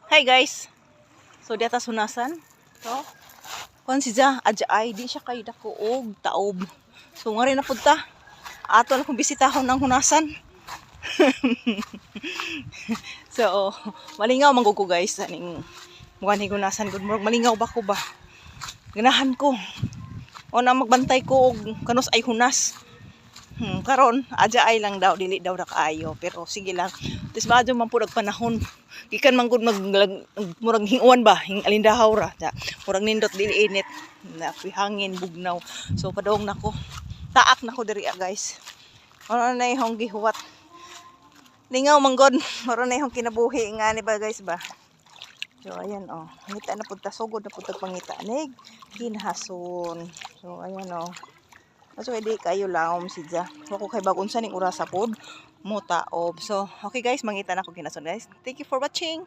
Hi guys. So data sunasan. So kon si Ja adja ay di siya kay dako og taob. So ngari na pud ta. Ato na kung bisitahon ng hunasan. So malingaw man ko guys aning mukan higunasan gud murag malingaw ba ko ba. Ganahan ko. O na magbantay ko og kanus ay hunas. Karon adja ay lang daw dili daw ra kaayo pero sige lang tis badyo man pud og panahon gikan man gud murag hinguan ba hing alindahaw ra ja murag nindot dili init na hangin bugnaw so padong nako taak nako diri guys ano na ihong gihuwat lingaw man gud moro na ihong kinabuhi nga ni ba guys ba so ayan ngita na pud ta sugod na pud pangita nig kinahason so ayan so, hindi kayo lang si Ja. Ako kay bagon sa ning orasa pod mo taob. So, okay guys, mangita na ko kinason guys. Thank you for watching.